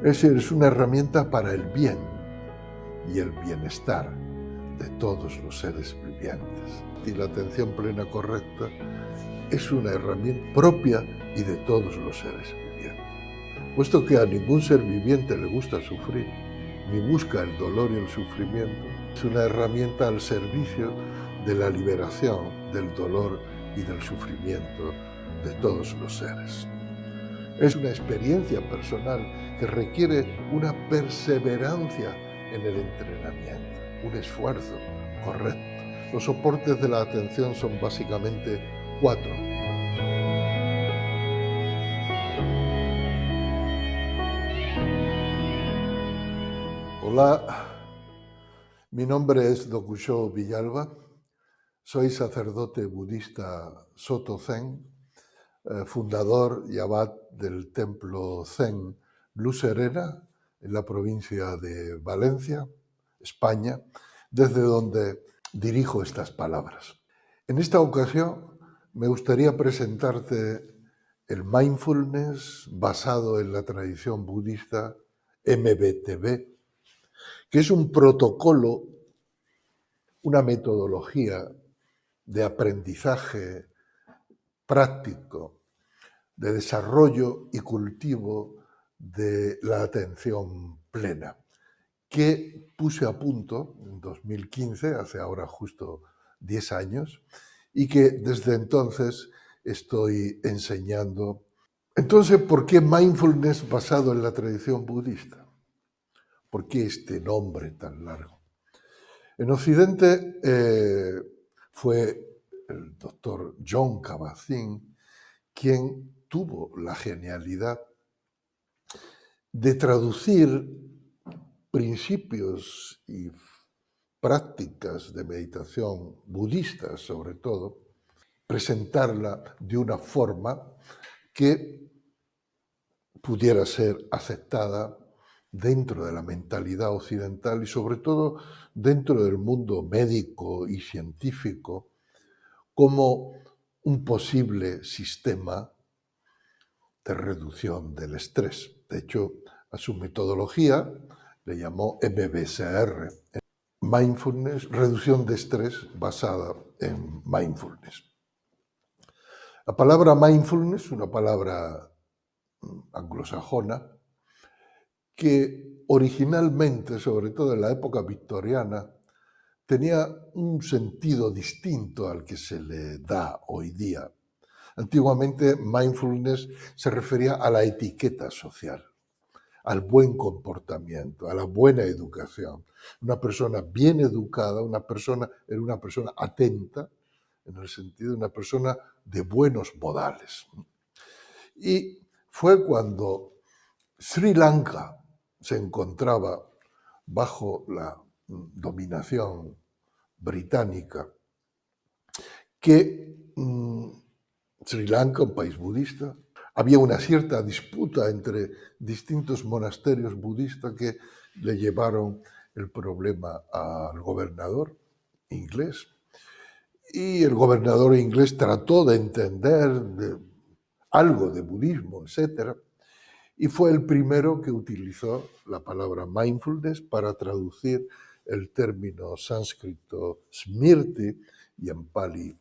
Es decir, es una herramienta para el bien y el bienestar de todos los seres vivientes. Y la atención plena correcta es una herramienta propia y de todos los seres vivientes. Puesto que a ningún ser viviente le gusta sufrir, ni busca el dolor y el sufrimiento, es una herramienta al servicio de la liberación del dolor y del sufrimiento de todos los seres. Es una experiencia personal que requiere una perseverancia en el entrenamiento, un esfuerzo correcto. Los soportes de la atención son básicamente 4. Hola, mi nombre es Dokucho Villalba, soy sacerdote budista Soto Zen, fundador y abad del templo Zen Luz Serena en la provincia de Valencia, España, desde donde dirijo estas palabras. En esta ocasión me gustaría presentarte el mindfulness basado en la tradición budista MBTB, que es un protocolo, una metodología de aprendizaje práctico, de desarrollo y cultivo de la atención plena, que puse a punto en 2015, hace ahora justo 10 años, y que desde entonces estoy enseñando. Entonces, ¿por qué mindfulness basado en la tradición budista? ¿Por qué este nombre tan largo? En Occidente fue el doctor Jon Kabat-Zinn quien tuvo la genialidad de traducir principios y prácticas de meditación budistas, sobre todo, presentarla de una forma que pudiera ser aceptada dentro de la mentalidad occidental y sobre todo dentro del mundo médico y científico como un posible sistema de reducción del estrés. De hecho, a su metodología le llamó MBSR, Mindfulness, reducción de estrés basada en mindfulness. La palabra mindfulness, una palabra anglosajona, que originalmente, sobre todo en la época victoriana, tenía un sentido distinto al que se le da hoy día. Antiguamente, mindfulness se refería a la etiqueta social, al buen comportamiento, a la buena educación. Una persona bien educada, era una persona atenta, en el sentido de una persona de buenos modales. Y fue cuando Sri Lanka se encontraba bajo la dominación británica, que Sri Lanka, un país budista, había una cierta disputa entre distintos monasterios budistas que le llevaron el problema al gobernador inglés. Y el gobernador inglés trató de entender algo de budismo, etc. Y fue el primero que utilizó la palabra mindfulness para traducir el término sánscrito smriti y en pali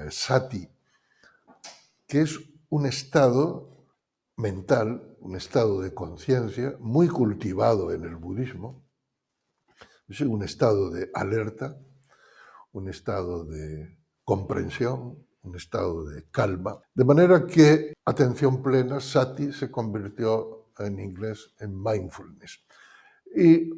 sati, que es un estado mental, un estado de conciencia muy cultivado en el budismo. Es un estado de alerta, un estado de comprensión, un estado de calma. De manera que atención plena, sati, se convirtió en inglés en mindfulness. Y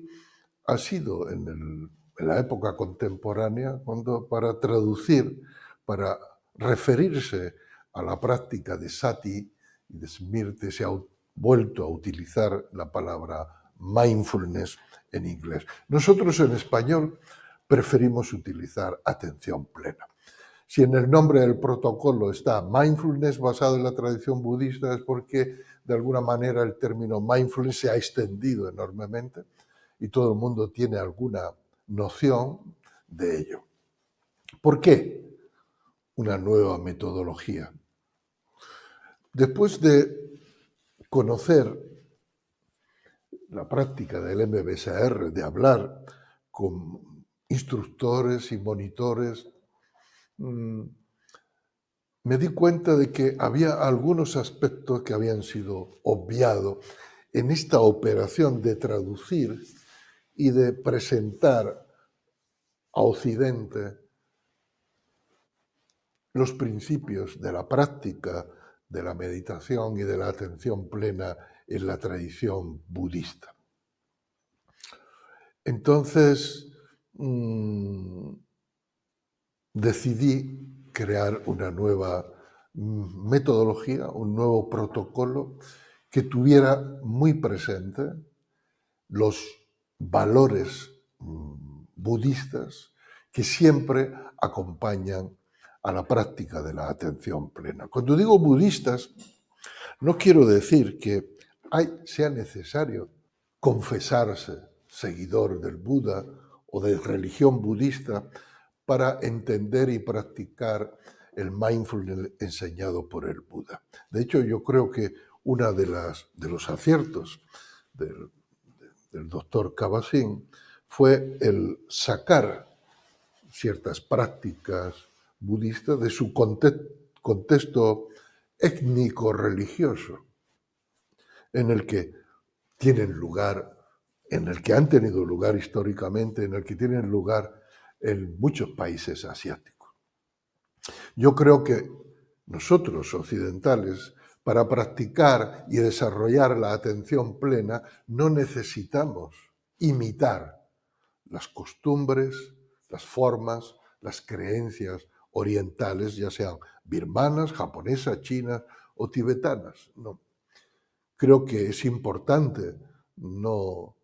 ha sido en la época contemporánea cuando para traducir, para referirse a la práctica de sati y de smriti se ha vuelto a utilizar la palabra mindfulness en inglés. Nosotros en español preferimos utilizar atención plena. Si en el nombre del protocolo está mindfulness basado en la tradición budista, es porque de alguna manera el término mindfulness se ha extendido enormemente y todo el mundo tiene alguna noción de ello. ¿Por qué una nueva metodología? Después de conocer la práctica del MBSR, de hablar con instructores y monitores, me di cuenta de que había algunos aspectos que habían sido obviados en esta operación de traducir y de presentar a Occidente los principios de la práctica de la meditación y de la atención plena en la tradición budista. Entonces, decidí crear una nueva metodología, un nuevo protocolo que tuviera muy presente los valores budistas que siempre acompañan a la práctica de la atención plena. Cuando digo budistas, no quiero decir que sea necesario confesarse seguidor del Buda o de religión budista para entender y practicar el mindfulness enseñado por el Buda. De hecho, yo creo que uno de los aciertos del doctor Kabat-Zinn fue el sacar ciertas prácticas budistas de su contexto étnico-religioso, en el que tienen lugar, en el que han tenido lugar históricamente, en el que tienen lugar en muchos países asiáticos. Yo creo que nosotros, occidentales, para practicar y desarrollar la atención plena, no necesitamos imitar las costumbres, las formas, las creencias orientales, ya sean birmanas, japonesas, chinas o tibetanas. No. Creo que es importante no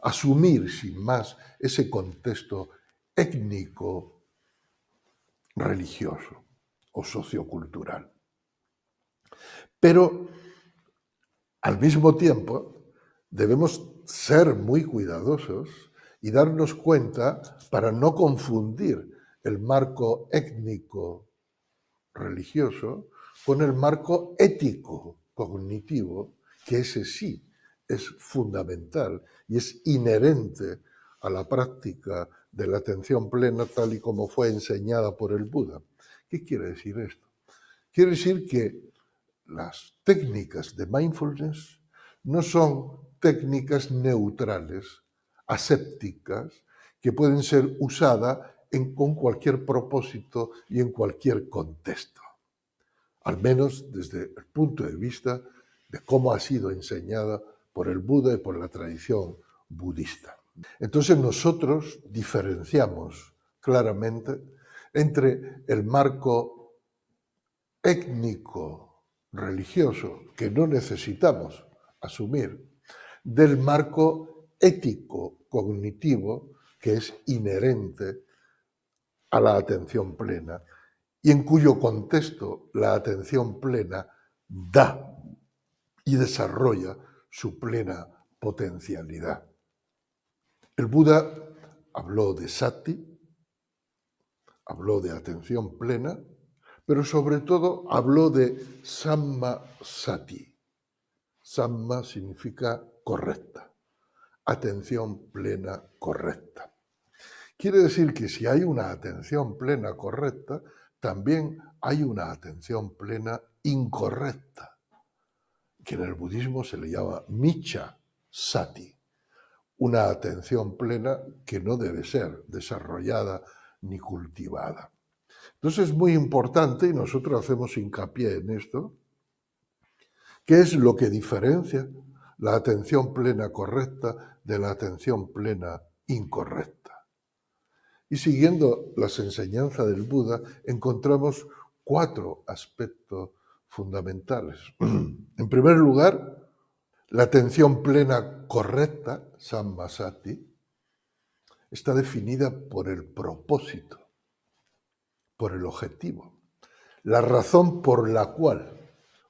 asumir sin más ese contexto étnico, religioso o sociocultural. Pero al mismo tiempo debemos ser muy cuidadosos y darnos cuenta para no confundir el marco étnico religioso con el marco ético cognitivo, que ese sí es fundamental y es inherente a la práctica de la atención plena tal y como fue enseñada por el Buda. ¿Qué quiere decir esto? Quiere decir que las técnicas de mindfulness no son técnicas neutrales, asépticas, que pueden ser usadas con cualquier propósito y en cualquier contexto, al menos desde el punto de vista de cómo ha sido enseñada por el Buda y por la tradición budista. Entonces nosotros diferenciamos claramente entre el marco étnico religioso que no necesitamos asumir del marco ético cognitivo que es inherente a la atención plena y en cuyo contexto la atención plena da y desarrolla su plena potencialidad. El Buda habló de sati, habló de atención plena, pero sobre todo habló de samma sati. Samma significa correcta, atención plena correcta. Quiere decir que si hay una atención plena correcta, también hay una atención plena incorrecta, que en el budismo se le llama miccha sati, una atención plena que no debe ser desarrollada ni cultivada. Entonces es muy importante, y nosotros hacemos hincapié en esto, ¿qué es lo que diferencia la atención plena correcta de la atención plena incorrecta? Y siguiendo las enseñanzas del Buda, encontramos 4 aspectos fundamentales. En primer lugar, la atención plena correcta, sammasati, está definida por el propósito, por el objetivo, la razón por la cual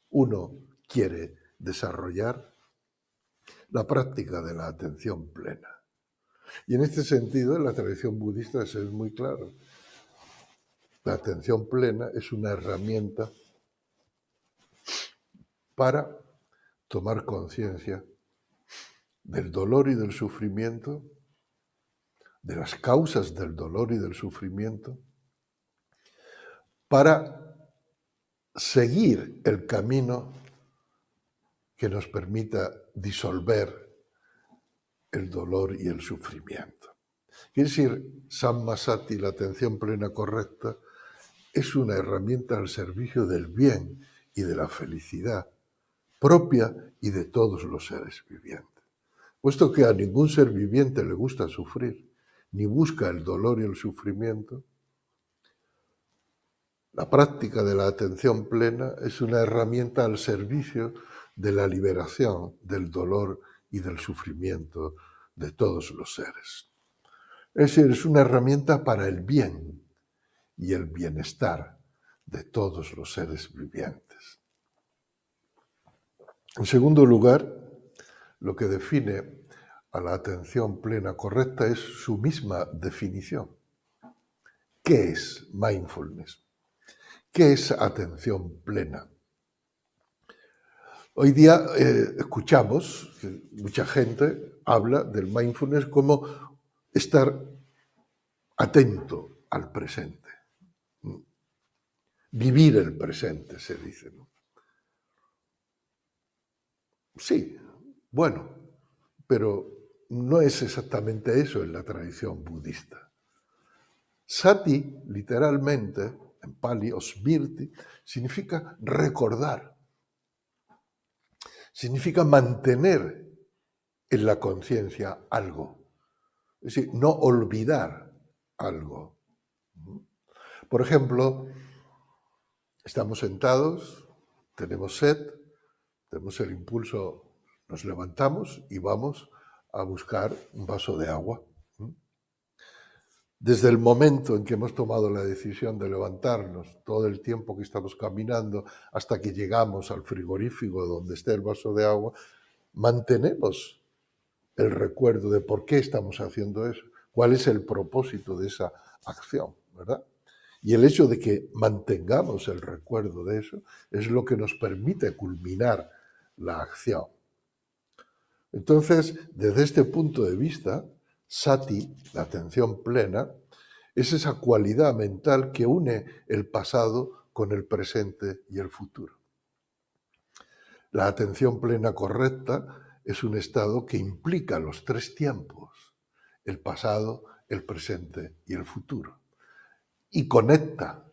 uno quiere desarrollar la práctica de la atención plena. Y en este sentido, en la tradición budista es muy claro. La atención plena es una herramienta para tomar conciencia del dolor y del sufrimiento, de las causas del dolor y del sufrimiento, para seguir el camino que nos permita disolver el dolor y el sufrimiento. Quiere decir, Samma Sati, la atención plena correcta, es una herramienta al servicio del bien y de la felicidad propia y de todos los seres vivientes. Puesto que a ningún ser viviente le gusta sufrir, ni busca el dolor y el sufrimiento, la práctica de la atención plena es una herramienta al servicio de la liberación del dolor y del sufrimiento de todos los seres. Es decir, es una herramienta para el bien y el bienestar de todos los seres vivientes. En segundo lugar, lo que define a la atención plena correcta es su misma definición. ¿Qué es mindfulness? ¿Qué es atención plena? Hoy día escuchamos que mucha gente habla del mindfulness como estar atento al presente. Vivir el presente, se dice, ¿no? Sí, bueno, pero no es exactamente eso en la tradición budista. Sati, literalmente, en pali, o smriti, significa recordar, significa mantener en la conciencia algo, es decir, no olvidar algo. Por ejemplo, estamos sentados, tenemos sed, tenemos el impulso, nos levantamos y vamos a buscar un vaso de agua. Desde el momento en que hemos tomado la decisión de levantarnos, todo el tiempo que estamos caminando, hasta que llegamos al frigorífico donde esté el vaso de agua, mantenemos el recuerdo de por qué estamos haciendo eso, cuál es el propósito de esa acción, ¿verdad? Y el hecho de que mantengamos el recuerdo de eso es lo que nos permite culminar la acción. Entonces, desde este punto de vista, sati, la atención plena, es esa cualidad mental que une el pasado con el presente y el futuro. La atención plena correcta es un estado que implica los tres tiempos, el pasado, el presente y el futuro, y conecta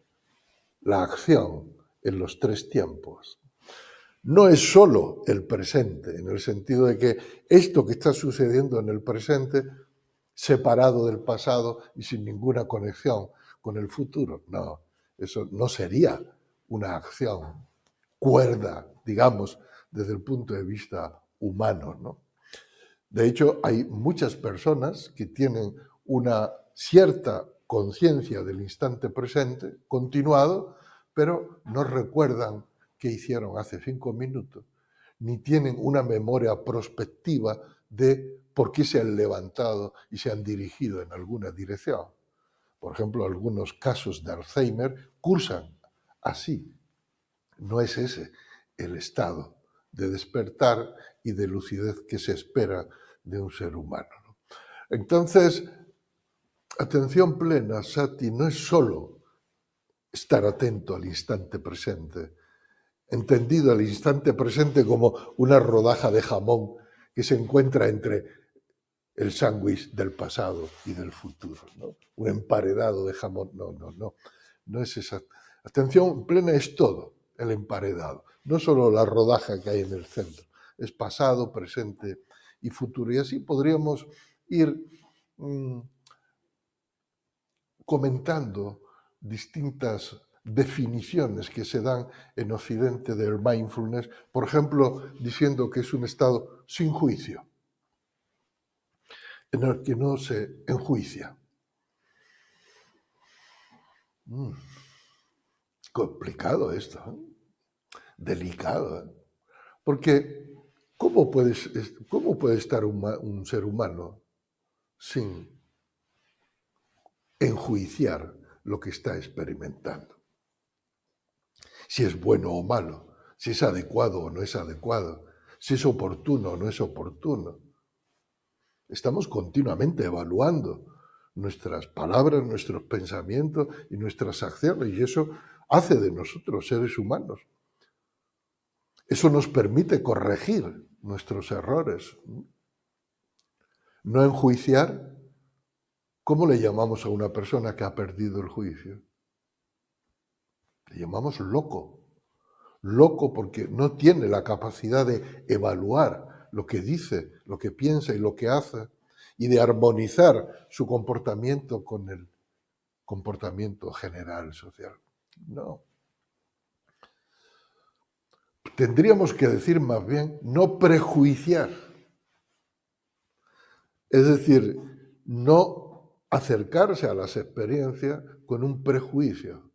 la acción en los tres tiempos. No es solo el presente, en el sentido de que esto que está sucediendo en el presente, separado del pasado y sin ninguna conexión con el futuro. No, eso no sería una acción cuerda, digamos, desde el punto de vista humano, ¿no? De hecho, hay muchas personas que tienen una cierta conciencia del instante presente, continuado, pero no recuerdan qué hicieron hace 5 minutos, ni tienen una memoria prospectiva de por qué se han levantado y se han dirigido en alguna dirección. Por ejemplo, algunos casos de Alzheimer cursan así. No es ese el estado de despertar y de lucidez que se espera de un ser humano, ¿no? Entonces, atención plena, sati, no es solo estar atento al instante presente, entendido al instante presente como una rodaja de jamón que se encuentra entre el sándwich del pasado y del futuro, ¿no? Un emparedado de jamón, no es esa. Atención plena es todo, el emparedado, no solo la rodaja que hay en el centro, es pasado, presente y futuro. Y así podríamos ir comentando distintas definiciones que se dan en Occidente del mindfulness, por ejemplo, diciendo que es un estado sin juicio, en el que no se enjuicia. Complicado esto, ¿eh? Delicado, ¿eh? Porque ¿cómo puede estar un ser humano sin enjuiciar lo que está experimentando? Si es bueno o malo, si es adecuado o no es adecuado, si es oportuno o no es oportuno. Estamos continuamente evaluando nuestras palabras, nuestros pensamientos y nuestras acciones, y eso hace de nosotros seres humanos. Eso nos permite corregir nuestros errores. No enjuiciar. ¿Cómo le llamamos a una persona que ha perdido el juicio? Le llamamos loco. Loco porque no tiene la capacidad de evaluar lo que dice, lo que piensa y lo que hace, y de armonizar su comportamiento con el comportamiento general social. No. Tendríamos que decir más bien no prejuiciar. Es decir, no acercarse a las experiencias con un prejuicio,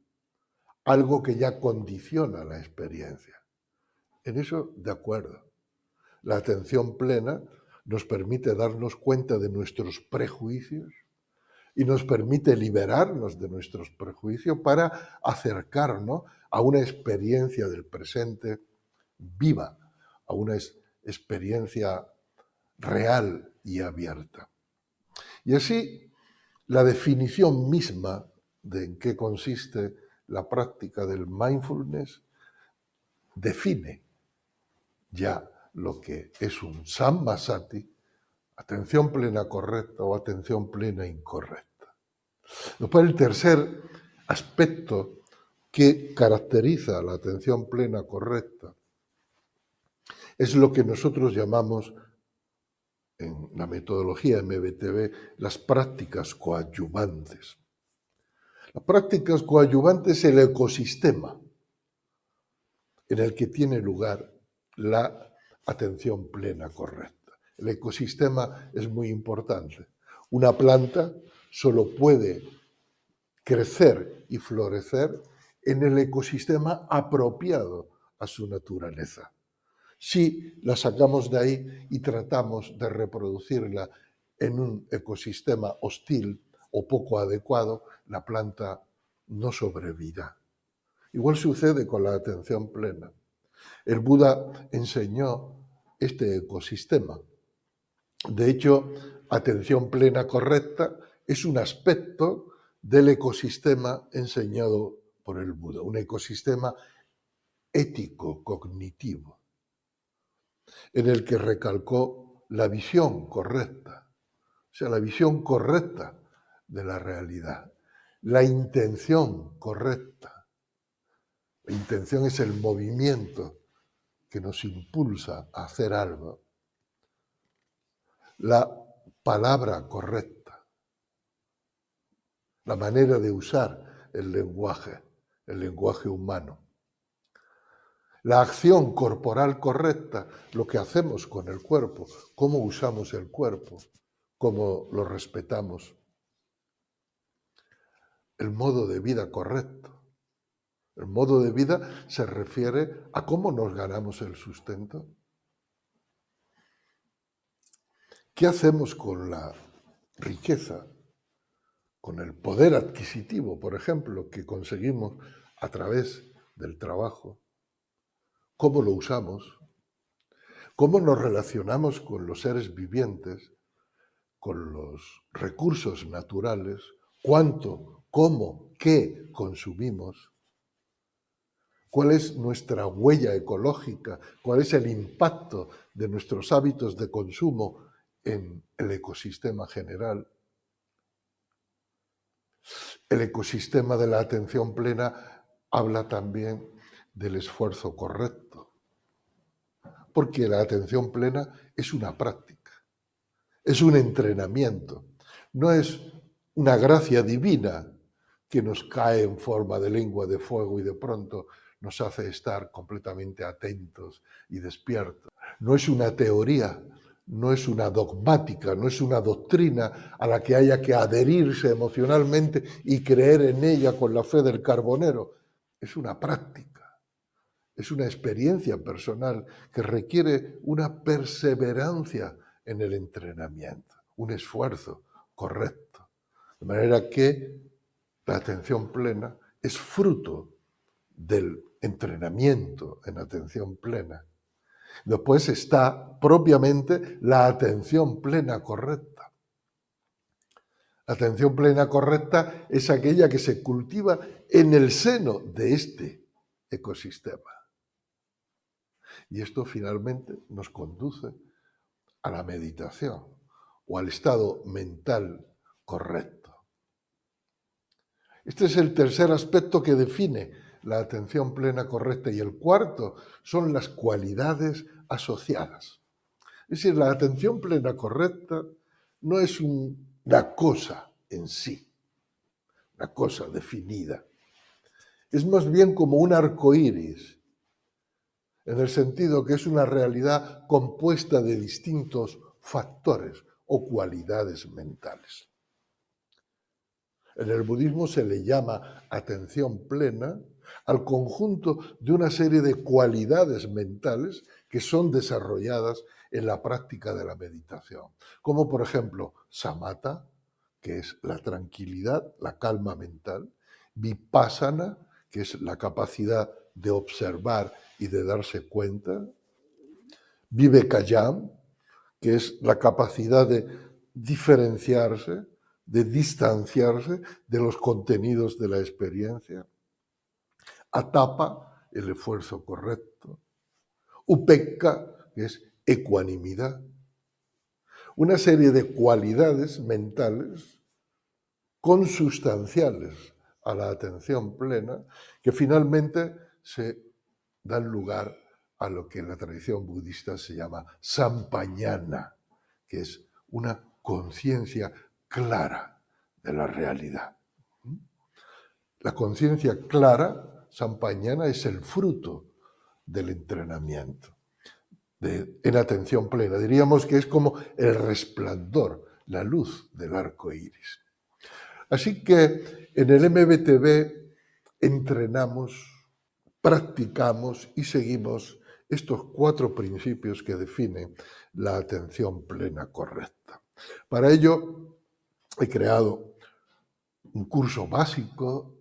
algo que ya condiciona la experiencia. En eso, de acuerdo. La atención plena nos permite darnos cuenta de nuestros prejuicios y nos permite liberarnos de nuestros prejuicios para acercarnos a una experiencia del presente viva, a una experiencia real y abierta. Y así, la definición misma de en qué consiste la práctica del mindfulness define ya lo que es un sammasati, atención plena correcta o atención plena incorrecta. Después, el tercer aspecto que caracteriza la atención plena correcta es lo que nosotros llamamos en la metodología MBTV las prácticas coadyuvantes. Las prácticas coadyuvantes es el ecosistema en el que tiene lugar la atención plena correcta. El ecosistema es muy importante. Una planta solo puede crecer y florecer en el ecosistema apropiado a su naturaleza. Si la sacamos de ahí y tratamos de reproducirla en un ecosistema hostil o poco adecuado, la planta no sobrevivirá. Igual sucede con la atención plena. El Buda enseñó este ecosistema. De hecho, atención plena correcta es un aspecto del ecosistema enseñado por el Buda, un ecosistema ético-cognitivo, en el que recalcó la visión correcta, o sea, la visión correcta de la realidad, la intención correcta. La intención es el movimiento que nos impulsa a hacer algo. La palabra correcta, la manera de usar el lenguaje humano. La acción corporal correcta, lo que hacemos con el cuerpo, cómo usamos el cuerpo, cómo lo respetamos. El modo de vida correcto. El modo de vida se refiere a cómo nos ganamos el sustento. ¿Qué hacemos con la riqueza, con el poder adquisitivo, por ejemplo, que conseguimos a través del trabajo? ¿Cómo lo usamos? ¿Cómo nos relacionamos con los seres vivientes, con los recursos naturales? ¿Cuánto, cómo, qué consumimos? ¿Cuál es nuestra huella ecológica? ¿Cuál es el impacto de nuestros hábitos de consumo en el ecosistema general? El ecosistema de la atención plena habla también del esfuerzo correcto, porque la atención plena es una práctica, es un entrenamiento, no es una gracia divina que nos cae en forma de lengua de fuego y de pronto nos hace estar completamente atentos y despiertos. No es una teoría, no es una dogmática, no es una doctrina a la que haya que adherirse emocionalmente y creer en ella con la fe del carbonero. Es una práctica, es una experiencia personal que requiere una perseverancia en el entrenamiento, un esfuerzo correcto. De manera que la atención plena es fruto del entrenamiento en atención plena Después está propiamente la atención plena correcta. La atención plena correcta es aquella que se cultiva en el seno de este ecosistema. Y esto finalmente nos conduce a la meditación o al estado mental correcto. Este es el tercer aspecto que define la atención plena correcta, y el cuarto son las cualidades asociadas. Es decir, la atención plena correcta no es una cosa en sí, una cosa definida. Es más bien como un arco iris, en el sentido que es una realidad compuesta de distintos factores o cualidades mentales. En el budismo se le llama atención plena al conjunto de una serie de cualidades mentales que son desarrolladas en la práctica de la meditación, como por ejemplo samatha, que es la tranquilidad, la calma mental; vipassana, que es la capacidad de observar y de darse cuenta; vivekayam, que es la capacidad de diferenciarse, de distanciarse de los contenidos de la experiencia; atapa, el esfuerzo correcto; upekkha, que es ecuanimidad. Una serie de cualidades mentales consustanciales a la atención plena que finalmente se dan lugar a lo que en la tradición budista se llama sampañana, que es una conciencia clara de la realidad. La conciencia clara, sampañana, es el fruto del entrenamiento en atención plena. Diríamos que es como el resplandor, la luz del arco iris. Así que en el MBTV entrenamos, practicamos y seguimos estos 4 principios que definen la atención plena correcta. Para ello he creado un curso básico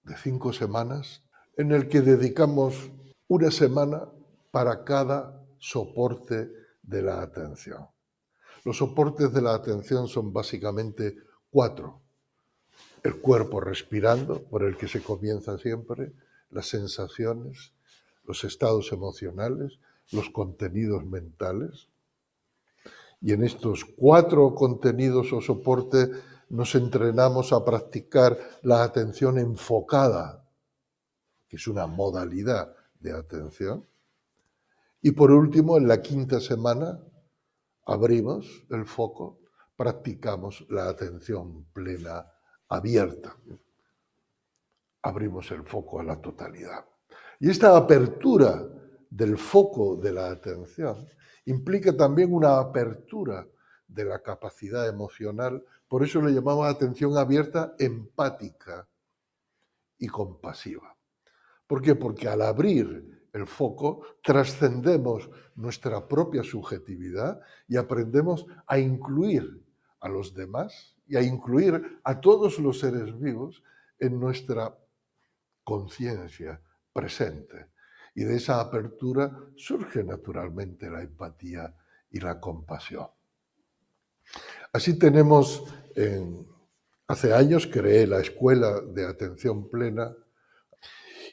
de 5 semanas en el que dedicamos una semana para cada soporte de la atención. Los soportes de la atención son básicamente 4. El cuerpo respirando, por el que se comienza siempre; las sensaciones, los estados emocionales, los contenidos mentales. Y en estos 4 contenidos o soportes nos entrenamos a practicar la atención enfocada, que es una modalidad de atención. Y por último, en la 5ª semana, abrimos el foco, practicamos la atención plena abierta. Abrimos el foco a la totalidad. Y esta apertura del foco de la atención implica también una apertura de la capacidad emocional. Por eso le llamamos atención abierta, empática y compasiva. ¿Por qué? Porque al abrir el foco trascendemos nuestra propia subjetividad y aprendemos a incluir a los demás y a incluir a todos los seres vivos en nuestra conciencia presente. Y de esa apertura surge naturalmente la empatía y la compasión. Así tenemos, hace años creé la Escuela de Atención Plena,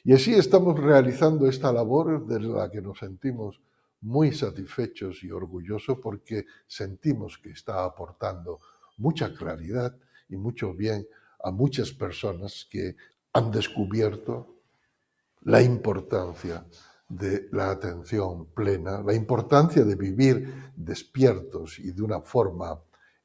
y así estamos realizando esta labor de la que nos sentimos muy satisfechos y orgullosos, porque sentimos que está aportando mucha claridad y mucho bien a muchas personas que han descubierto la importancia de la atención plena, la importancia de vivir despiertos y de una forma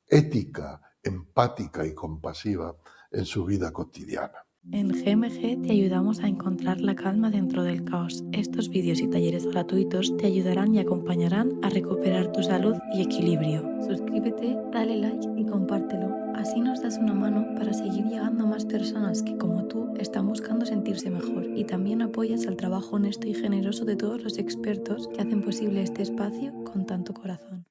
ética, empática y compasiva en su vida cotidiana. En GMG te ayudamos a encontrar la calma dentro del caos. Estos vídeos y talleres gratuitos te ayudarán y acompañarán a recuperar tu salud y equilibrio. Suscríbete, dale like y compártelo. Así nos das una mano para seguir llegando a más personas que, como tú, están buscando sentirse mejor. Y también apoyas al trabajo honesto y generoso de todos los expertos que hacen posible este espacio con tanto corazón.